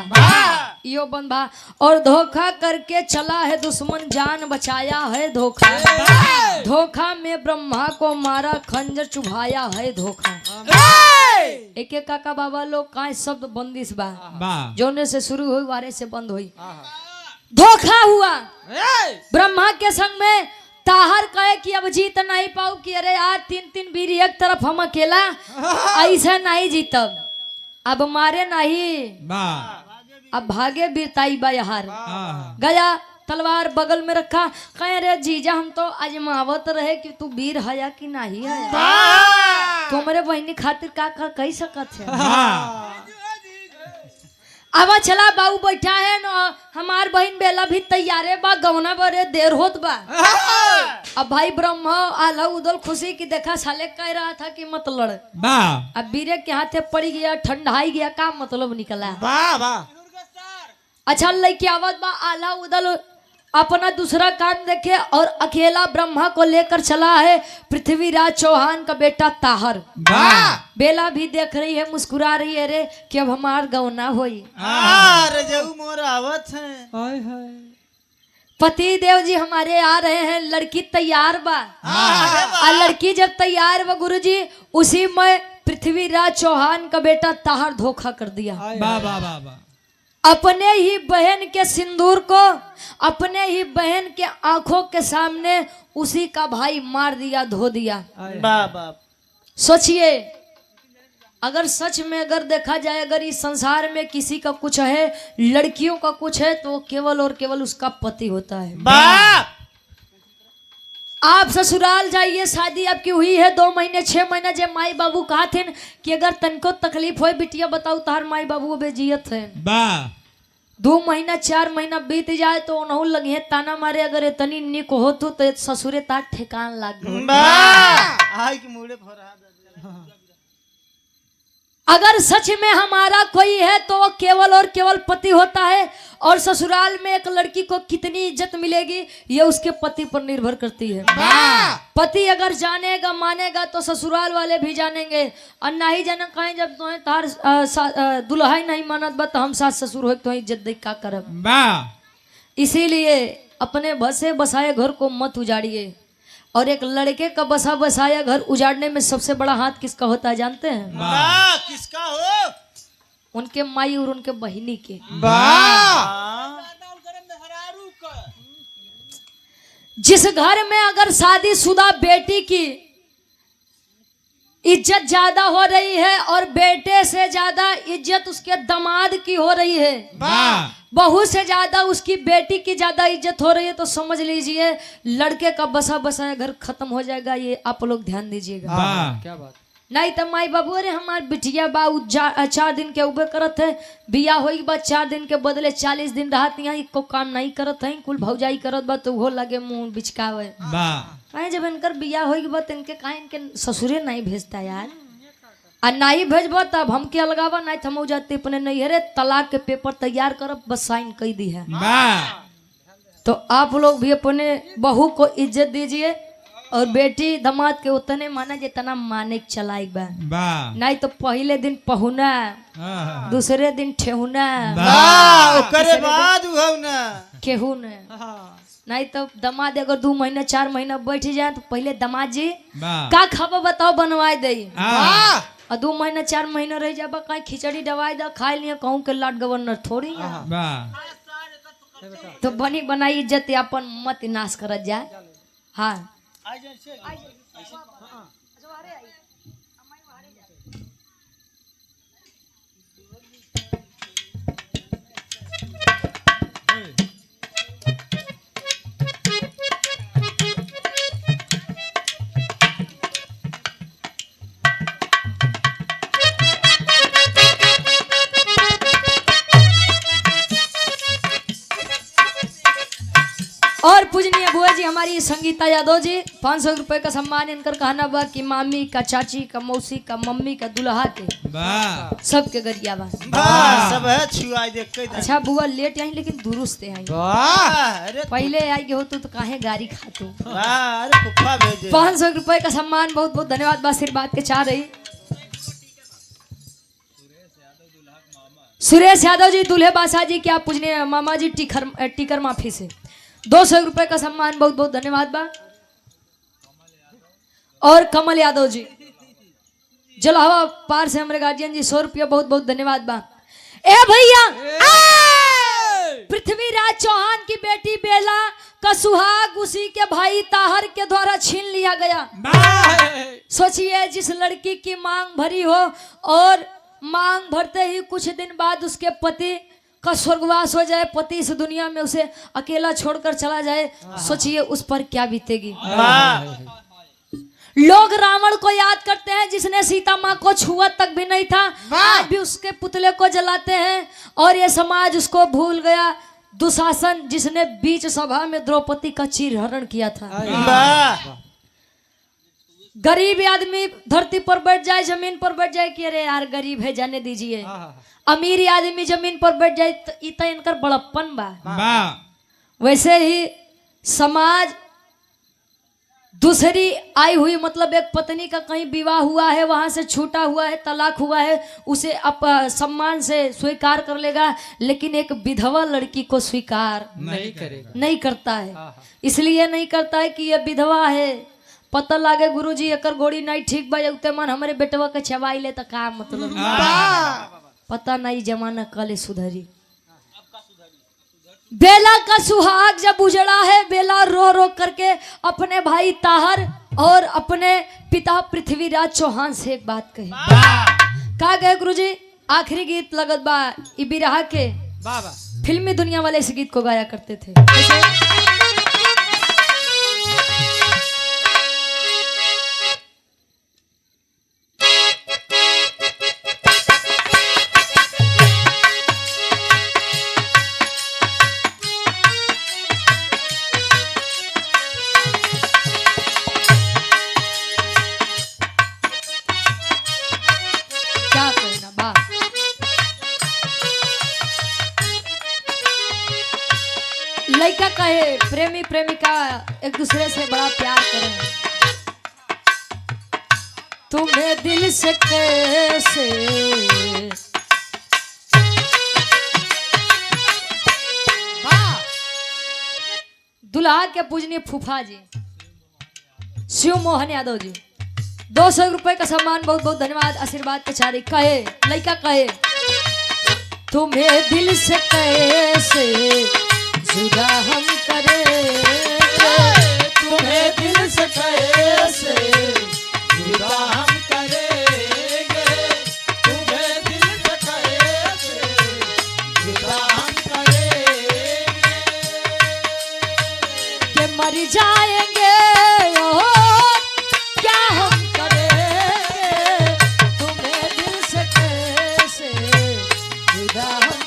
यो बंद भा। और धोखा करके चला है दुश्मन जान बचाया है धोखा। धोखा में ब्रह्मा को मारा खंजर चुभाया है धोखा। एक एक काका बाबा लोग का शब्द बंदिश बा जोने से शुरू हुई वारे से बंद हुई। धोखा हुआ ब्रह्मा के संग में। ताहर कहे कि अब जीत नहीं पाऊ कि अरे यार 3-3 वीर एक तरफ हम अकेला ऐसा नहीं जीतब, अब मारे नहीं, अब भागे बीरताई बा यार। गया तलवार बगल में रखा, कहे रे जीजा हम तो आजमावत रहे कि तू वीर है कि नहीं है, तुम्हारे बहनी खातिर का कही सकत है। अब चला बाबू बैठा है न, हमार बहन बेला भी तैयारे बा, गवना बड़े देर होत बा। अब भाई ब्रह्मा आला उदल खुशी की देखा साले कह रहा था कि मत लड़, अब बीरे के हाथे पड़ी गया, ठंडाई गया, का मतलब निकला। अच्छा लड़की आवत बा, आला उदल अपना दूसरा काम देखे और अकेला ब्रह्मा को लेकर चला है पृथ्वीराज चौहान का बेटा ताहर। बेला भी देख रही है, मुस्कुरा रही है रे कि अब हमार गवना होई। पति देव जी हमारे आ रहे हैं, लड़की तैयार बा। और लड़की जब तैयार बा गुरुजी, उसी में पृथ्वीराज चौहान का बेटा ताहर धोखा कर दिया। अपने ही बहन के सिंदूर को, अपने ही बहन के आंखों के सामने उसी का भाई मार दिया, धो दिया। सोचिए अगर सच में अगर देखा जाए, अगर इस संसार में किसी का कुछ है, लड़कियों का कुछ है, तो केवल और केवल उसका पति होता है। आप ससुराल जाइए, शादी आपकी हुई है 2 महीने 6 महीने, जब माई बाबू कहा थे कि अगर तनको तकलीफ हो बिटिया बताओ तार माई बाबू बेजियत है। 2 महीना 4 महीना बीत जाए तो उन्हों लगे ताना मारे, अगर इतनी निक हो तो ससुरे तार ठेकान लाग अगर सच में हमारा कोई है तो वो केवल और केवल पति होता है। और ससुराल में एक लड़की को कितनी इज्जत मिलेगी ये उसके पति पर निर्भर करती है। पति अगर जानेगा मानेगा तो ससुराल वाले भी जानेंगे, और ना ही जाने कहें जब तुम्हें तार दुल्हा ही नहीं मानत बा तो हम सास ससुर हो तो इज्जत देख का करब। इसीलिए अपने बसे बसाए घर को मत उजाड़िए। और एक लड़के का बसा बसाया घर उजाड़ने में सबसे बड़ा हाथ किसका होता है जानते हैं? किसका हो? उनके माई और उनके बहिनी के। जिस घर में अगर शादीशुदा बेटी की इज्जत ज्यादा हो रही है और बेटे से ज्यादा इज्जत उसके दामाद की हो रही है, बहू से ज्यादा उसकी बेटी की ज्यादा इज्जत हो रही है, तो समझ लीजिए लड़के का बसा बसाया घर खत्म हो जाएगा। ये आप लोग ध्यान दीजिएगा। क्या बात? नहीं तो माई बाबू अरे हमार बिटिया बा 4 दिन के उबे करत है, बिया होई बा 4 दिन के बदले 40 दिन रहत यहाँ इको काम नहीं करत है, कुल भौजाई करत बा तो वो लगे मुंह बिचकावे। कहे जब इनकर बिया होई बा तो इनके कहे इनके ससुरे नहीं भेजता यार, और नहीं भेजबो तब हमके अलगावा नहीं थमो जाते अपने नहीं। अरे तलाक के पेपर तैयार करब बस साइन कर दी है। तो आप लोग भी अपने बहू को इज्जत दीजिए और बेटी दामाद के उतने माना जितना माने चलाई बा। नहीं तो पहले दिन पहुना, दूसरे दिन ठेहुना, ओकरे बाद केहू ने। नहीं तो दामाद अगर 2 महीना 4 महीना बैठ जाए तो पहले दामाद जी का खाबा बताओ बनवाई दे, और 2 महीना 4 महीना रह जाबा कहीं खिचड़ी दवाई दा खाए लिया, कहूँ के लाट गवर्नर थोड़ी तो बनी बनाई इज्जत अपन मत नाश करत जाए। हाँ और पूजनीय बुआ जी हमारी संगीता यादव जी 500 रुपए का सम्मान इनकर कहना बा कि मामी का, चाची का, मौसी का, मम्मी का, दुल्हा के सबके गरिया बा। सब है छुआ देख के अच्छा बुआ लेट आई लेकिन दुरुस्त आई। अरे पहले आई हो तो काहे गाड़ी खातू। अरे पुप्पा भेजे 500 रुपए का सम्मान बहुत बहुत धन्यवाद बा। आशीर्वाद के चाह रही सुरेश यादव जी दूल्हे बासा जी क्या पूजने मामा जी टीकर माफी से 200 रुपए का सम्मान बहुत बहुत धन्यवाद बा। और कमल यादव जी जलावा पार से हमारे गार्जियन जी 100 रुपया बहुत बहुत धन्यवाद बा। ए भैया पृथ्वीराज चौहान की बेटी बेला का सुहाग उसी के भाई ताहर के द्वारा छीन लिया गया। सोचिए जिस लड़की की मांग भरी हो और मांग भरते ही कुछ दिन बाद उसके पति का स्वर्गवास हो जाए, पति इस दुनिया में उसे अकेला छोड़कर चला जाए, सोचिए उस पर क्या बीतेगी। लोग रावण को याद करते हैं जिसने सीता माँ को छुआ तक भी नहीं था, आज भी उसके पुतले को जलाते हैं और ये समाज उसको भूल गया। दुशासन जिसने बीच सभा में द्रौपदी का चीरहरण किया था। गरीब आदमी धरती पर बैठ जाए, जमीन पर बैठ जाए कि अरे यार गरीब है जाने दीजिए। अमीर आदमी जमीन पर बैठ जाए तो इतना इनकर बड़प्पन बा। वैसे ही समाज दूसरी आई हुई मतलब एक पत्नी का कहीं विवाह हुआ है, वहां से छूटा हुआ है, तलाक हुआ है, उसे सम्मान से स्वीकार कर लेगा, लेकिन एक विधवा लड़की को स्वीकार नहीं करता है। इसलिए नहीं करता है कि यह विधवा है, पता लागे गुरुजी एकर गोड़ी नहीं ठीक बा उते मन हमारे बेटवा के छवाई ले तो का मतलब पता नहीं जमाना कले सुधरी। बेला का सुहाग जब उजड़ा है, बेला रो रो करके अपने भाई ताहर और अपने पिता पृथ्वीराज चौहान से एक बात कही। का गए गुरुजी आखिरी गीत लगत बा ई बिरहा के फिल्मी दुनिया वाले इस गीत को गाया करते थे। लड़का कहे प्रेमी प्रेमिका एक दूसरे से बड़ा प्यार करें, तुम्हें दिल से कैसे दुल्हा के पूजनीय फूफा जी शिव मोहन यादव जी 200 रुपए का सम्मान बहुत बहुत धन्यवाद। आशीर्वाद के चारी कहे लड़का कहे तुम्हें दिल से कैसे जुदा हम करें, तुम्हें दिल से कैसे जुदा हम करेंगे, तुम्हें दिल से कैसे जुदा हम करेंगे, कि मर जाएंगे क्या हम करेंगे, तुम्हें दिल से कैसे जुदा हम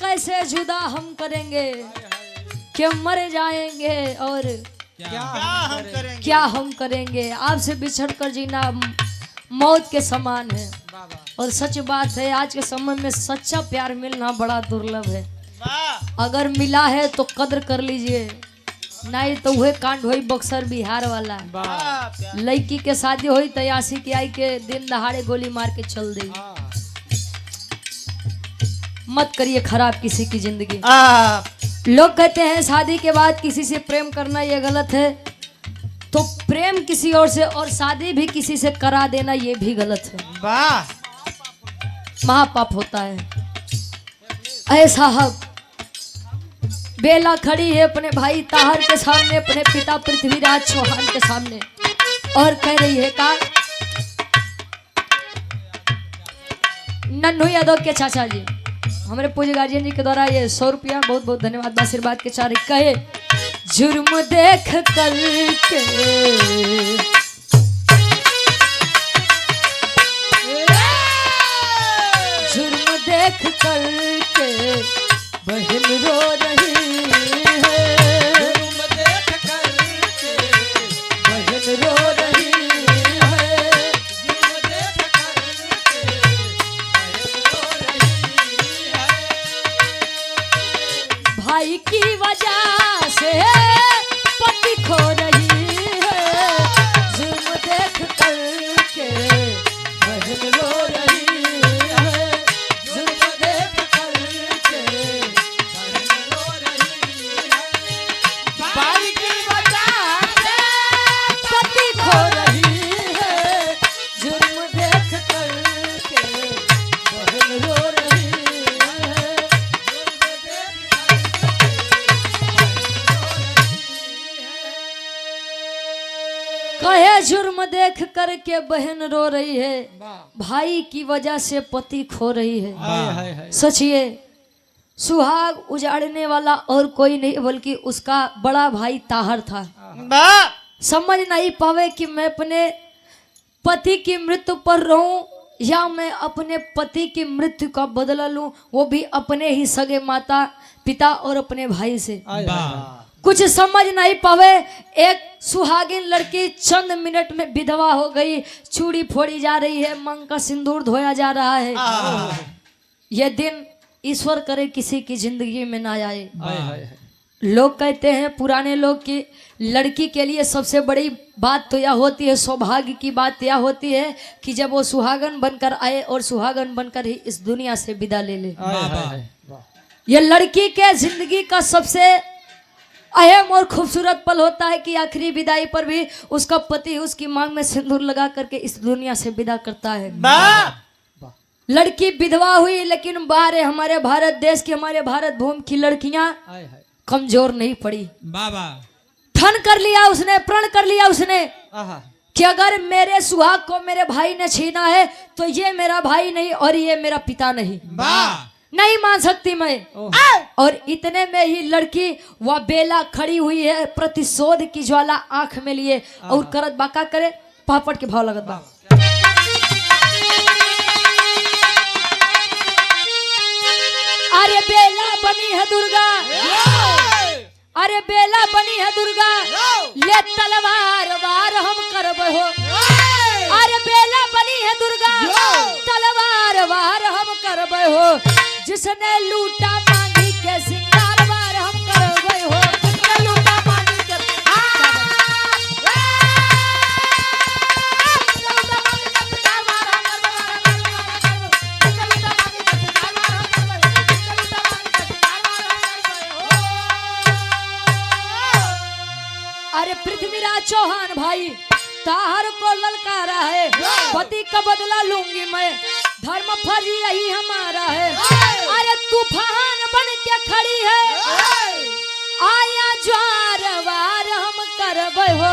कैसे जुदा हम करेंगे, कि मर जाएंगे और क्या हम करेंगे। आपसे बिछड़ कर जीना मौत के समान है और सच बात है आज के समय में सच्चा प्यार मिलना बड़ा दुर्लभ है। अगर मिला है तो कद्र कर लीजिए, नहीं तो वह कांड हुई बक्सर बिहार वाला, लड़की के शादी हुई तयासी की आई के दिन दहाड़े गोली मार के चल दी। मत करिए खराब किसी की जिंदगी। लोग कहते हैं शादी के बाद किसी से प्रेम करना ये गलत है, तो प्रेम किसी और से और शादी भी किसी से करा देना ये भी गलत है, महापाप होता है। ऐसा बेला खड़ी है अपने भाई ताहर के सामने, अपने पिता पृथ्वीराज चौहान के सामने। और कह रही है का नन्हू यादव के चाचा जी हमारे पूज्य गार्जियन जी के द्वारा ये 100 रुपया बहुत बहुत धन्यवाद आशीर्वाद के चार कहे जुर्म देख करके जुर्म देख करके बहन रो रही है बहन रो रही है भाई की वजह से पति खो रही है जुर्म देख करके बहन रो रही है जुर्म देख करके बहन रो रही है भाई की वजह से पति खो रही है जुर्म देख करके बहन रो रही है कहे जुर्म देख करके बहन रो रही है भाई की वजह से पति खो रही है सोचिए सुहाग उजाड़ने वाला और कोई नहीं बल्कि उसका बड़ा भाई ताहर था समझ नहीं पावे कि मैं अपने पति की मृत्यु पर रहूं या मैं अपने पति की मृत्यु का बदला लूं वो भी अपने ही सगे माता पिता और अपने भाई से कुछ समझ नहीं पावे एक सुहागिन लड़की चंद मिनट में विधवा हो गई चूड़ी फोड़ी जा रही है मांग का सिंदूर धोया जा रहा है यह दिन ईश्वर करे किसी की जिंदगी में ना आए लोग कहते हैं पुराने लोग की लड़की के लिए सबसे बड़ी बात तो यह होती है सौभाग्य की बात यह होती है कि जब वो सुहागन बनकर आए और सुहागन बनकर ही इस दुनिया से विदा ले ले यह लड़की के जिंदगी का सबसे अहम और खूबसूरत पल होता है कि आखिरी विदाई पर भी उसका पति उसकी मांग में सिंदूर लगा करके इस दुनिया से विदा करता है लड़की विधवा हुई लेकिन बाहर हमारे भारत देश की हमारे भारत भूमि की लड़कियां कमजोर नहीं पड़ी ठन कर लिया उसने प्रण कर लिया उसने कि अगर मेरे सुहाग को मेरे भाई ने छीना है तो ये मेरा भाई नहीं और ये मेरा पिता नहीं नहीं मान सकती मैं और इतने में ही लड़की वह बेला खड़ी हुई है प्रतिशोध की ज्वाला आंख में लिए और करत बाका करे पापड़ के भाव लगत बा अरे बेला बनी है दुर्गा अरे बेला बनी है दुर्गा ले तलवार वार हम करब हो अरे बेला बनी है दुर्गा तलवार वार हम करब हो जिसने लूटा मांगी के सिंगार वार हम करब हो जिसने लूटा मांगी के अरे पृथ्वीराज चौहान भाई ताहर को ललकारा है पति का बदला लूंगी मैं धर्म फर्ज यही हमारा है अरे तूफान बन के खड़ी है आया ज्वार वार हम करब हो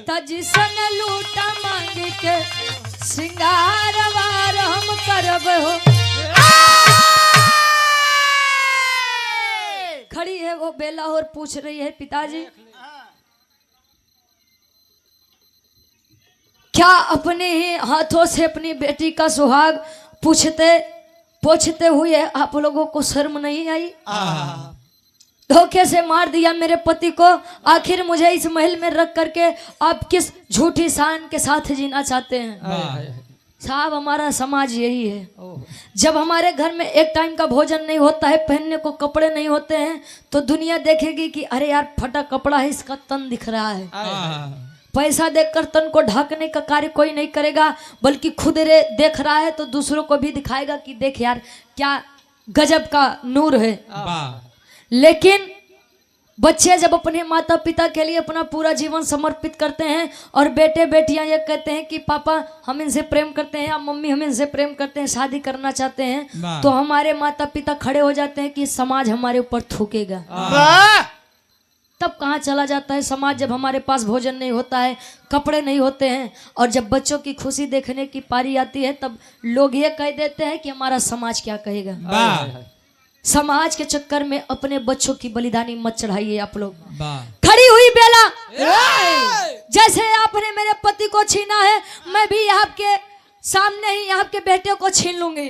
तजिसन लूटा मांग के सिंगार वार हम करब हो खड़ी है वो बेला और पूछ रही है पिताजी क्या अपने ही हाथों से अपनी बेटी का सुहाग पूछते हुए आप लोगों को शर्म नहीं आई धोखे से मार दिया मेरे पति को आखिर मुझे इस महल में रख करके आप किस झूठी शान के साथ जीना चाहते हैं साहब हमारा समाज यही है जब हमारे घर में एक टाइम का भोजन नहीं होता है पहनने को कपड़े नहीं होते हैं तो दुनिया देखेगी कि अरे यार फटा कपड़ा है इसका तन दिख रहा है पैसा देखकर तन को ढकने का कार्य कोई नहीं करेगा बल्कि खुद देख रहा है तो दूसरों को भी दिखाएगा कि देख यार क्या गजब का नूर है लेकिन बच्चे जब अपने माता पिता के लिए अपना पूरा जीवन समर्पित करते हैं और बेटे बेटियां ये कहते हैं कि पापा हम इनसे प्रेम करते हैं या मम्मी हम इनसे प्रेम करते हैं शादी करना चाहते हैं तो हमारे माता पिता खड़े हो जाते हैं कि समाज हमारे ऊपर थूकेगा तब कहाँ चला जाता है समाज, जब हमारे पास भोजन नहीं होता है, कपड़े नहीं होते हैं, और जब बच्चों की खुशी देखने की पारी आती है तब लोग ये कह देते हैं कि हमारा समाज क्या कहेगा। समाज के चक्कर में अपने बच्चों की बलिदानी मत चढ़ाइए आप लोग। खड़ी हुई बेला, जैसे आपने मेरे पति को छीना है, मैं भी आपके सामने ही आपके बेटे को छीन लूंगी।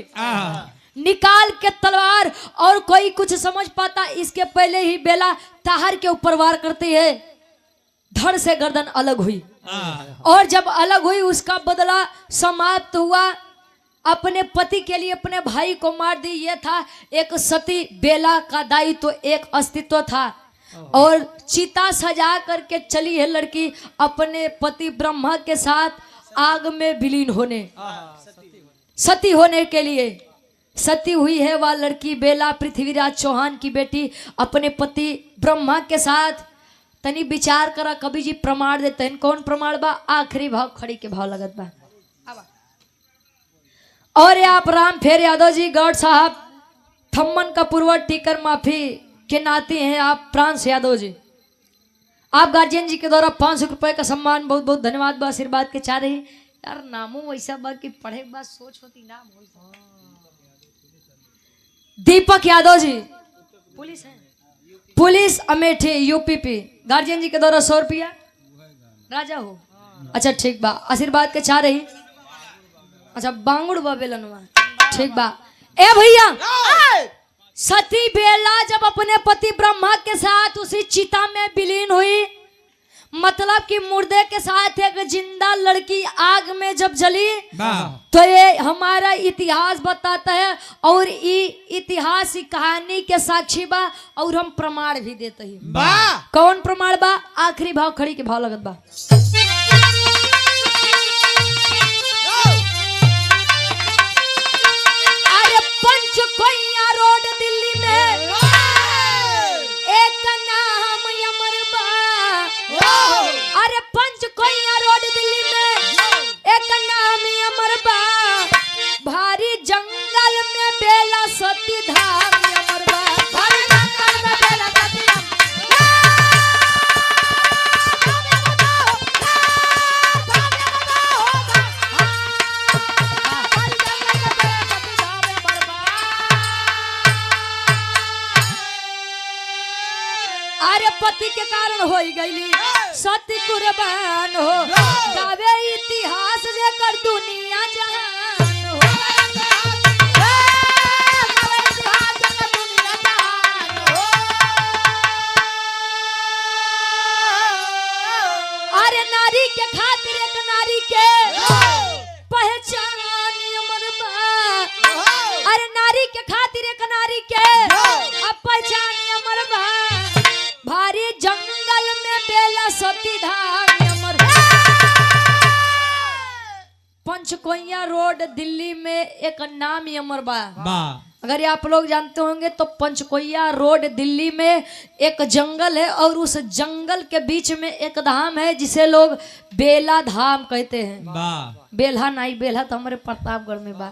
निकाल के तलवार, और कोई कुछ समझ पाता इसके पहले ही बेला ताहर के ऊपर वार करती है। धड़ से गर्दन अलग हुई, और जब अलग हुई उसका बदला समाप्त हुआ। अपने पति के लिए अपने भाई को मार दी, ये था एक सती बेला का दायित्व, एक अस्तित्व था। और चिता सजा करके चली है लड़की अपने पति ब्रह्मा के साथ आग में विलीन होने, सती होने के लिए। सती हुई है वह लड़की बेला, पृथ्वीराज चौहान की बेटी, अपने पति ब्रह्मा के साथ। तनी विचार करा, कवि जी प्रमाण देते हैं। कौन प्रमाण बा? आखिरी भाव खड़ी के भाव लगत बा। और आप राम फेर यादव जी गौड़ साहब थम्मन का पूर्वज टीकर माफी के नाते हैं आप प्रांश यादव जी। आप गार्जियन जी के द्वारा 500 रुपए का सम्मान, बहुत बहुत धन्यवाद बा, आशीर्वाद के चाह रही। यार नामों वैसा बा कि पढ़े के बाद सोच होती नाम हो। दीपक यादव जी पुलिस है, पुलिस अमेठी यूपीपी, गार्जियन जी के द्वारा 100 रुपया। राजा हो, अच्छा ठीक बा, आशीर्वाद के चाह रही। अच्छा बांगुड़ बा बेलनवा, ठीक बा। ए भैया, सती बेला जब अपने पति ब्रह्मा के साथ उसी चिता में विलीन हुई, मतलब कि मुर्दे के साथ एक जिंदा लड़की आग में जब जली, तो ये हमारा इतिहास बताता है, और ये इतिहास कहानी के साक्षी बा, और हम प्रमाण भी देते हैं। कौन प्रमाण बा? आखिरी भाव खड़ी के भाव लगत बा। पंचकोइया रोड दिल्ली में एक नाम अमर बा। अरे पंचकोइया रोड दिल्ली में एक नाम अमर बा। भारी जंगल में बेला सती धाम अमर बा। भारी जंगल में बेला सती धाम। अरे पति के कारण हो गई सती कुर्बान हो, गावे इतिहास जेकर दुनिया जहान हो। अरे नारी के खातिर एक नारी के पहचान अमर बा। अरे नारी के खातिर एक नारी के अब पहचान अमर बा। भारी जंगल में बेला सती धाम अमर। पंचकोइया रोड दिल्ली में एक नाम अमर बा। अगर ये आप लोग जानते होंगे तो पंचकोइया रोड दिल्ली में एक जंगल है, और उस जंगल के बीच में एक धाम है जिसे लोग बेला धाम कहते हैं। बेल्हा नहीं, बेल्हा तो हमारे प्रतापगढ़ में बा।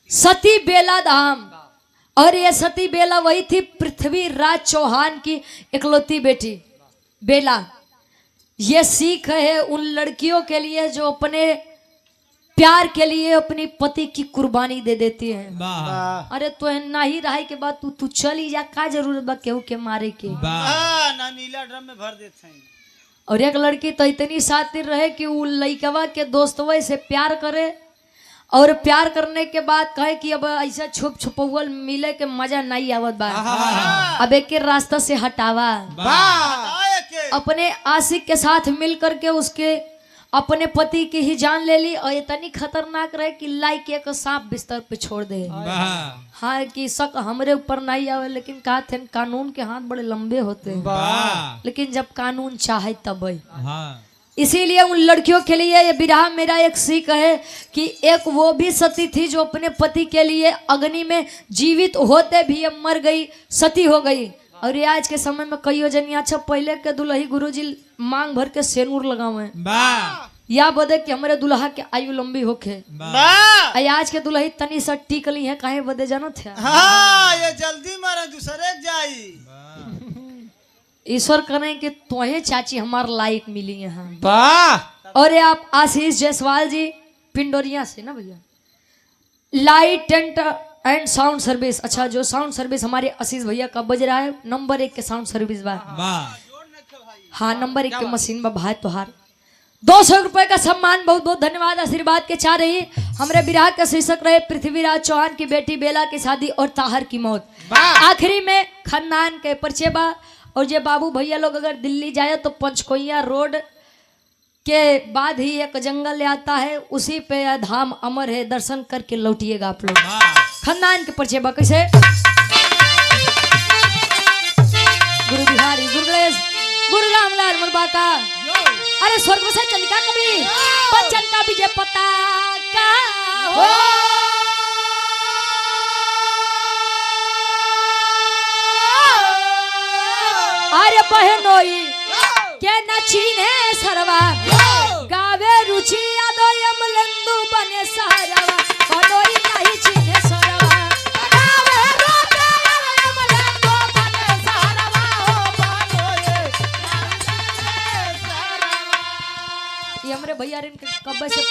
सती बेला धाम। और ये सती बेला वही थी पृथ्वीराज चौहान की इकलौती बेटी बेला। ये सीख है उन लड़कियों के लिए जो अपने प्यार के लिए अपनी पति की कुर्बानी दे देती है। अरे तो नहीं रहे के बाद तू चल ही जा, का जरूरत बा केहू के मारे के। ना नीला ड्रम में भर देते हैं। और एक लड़की तो इतनी शातिर रहे कि वो लइकवा के दोस्तवा से प्यार करे, और प्यार करने के बाद कहे कि अब ऐसा छुप छुपौल मिले के मजा नहीं आवत बा, अब एक रास्ता से हटावा। अपने आशिक के साथ मिल करके उसके अपने पति की ही जान ले ली, और इतनी खतरनाक रहे कि लाइक एक सांप बिस्तर पे छोड़ दे। हाँ कि शक हमरे ऊपर नहीं आवे, लेकिन कहा थे कानून के हाथ बड़े लंबे होते हैं, लेकिन जब कानून चाहे तब। इसीलिए उन लड़कियों के लिए ये विरह मेरा एक सीख है कि एक वो भी सती थी जो अपने पति के लिए अग्नि में जीवित होते भी मर गई, सती हो गई। और ये आज के समय में कई जनी अच्छा पहले के दुल्ही गुरुजी मांग भर के सेनूर लगावे या बदे कि हमारे दुल्हा के आयु लंबी होके। आज के दुल्ही तनी सा टिकली है, काहे बदे जानो थे? हाँ, ये जल्दी मारे दूसरे जाई। ईश्वर करें कि तोहे चाची हमार लायक मिली यहाँ। वाह और ये आप आशीष जायसवाल जी पिंडोरिया से ना भैया, light tent and sound service. अच्छा, जो साउंड सर्विस हमारे आशीष भैया का बज रहा है, नंबर 1 के साउंड सर्विस बा। हाँ, नंबर 1 के मशीन बा भाई तोहार। 200 रुपए का सम्मान, बहुत बहुत धन्यवाद। आशीर्वाद के चाह रही हमारे विराह का शीर्षक रहे पृथ्वीराज चौहान की बेटी बेला की शादी और ताहर की मौत। आखिरी में खानदान के परिचय बा। और ये बाबू भैया लोग अगर दिल्ली जाए तो पंचकोइया रोड के बाद ही एक जंगल आता है, उसी पे यह धाम अमर है, दर्शन करके लौटिएगा आप लोग। खानदान के परिचय बा कैसे? गुरु बिहारी, गुरु गणेश, गुरु रामलाल मुरबा का, अरे स्वर्ग से चंद्रिका कवि बच्चन का विजय पता का हो। अरे बहनोई के नचीने सरवा गावे रुचि यादो यमलंदु बने सरवा, बहनोई नहीं चीने सरवा गावे रुचि यादो यमलंदु बने सरवा, ओ बहनोई नहीं चीने सरवा। ये हमारे भैया कब्बे से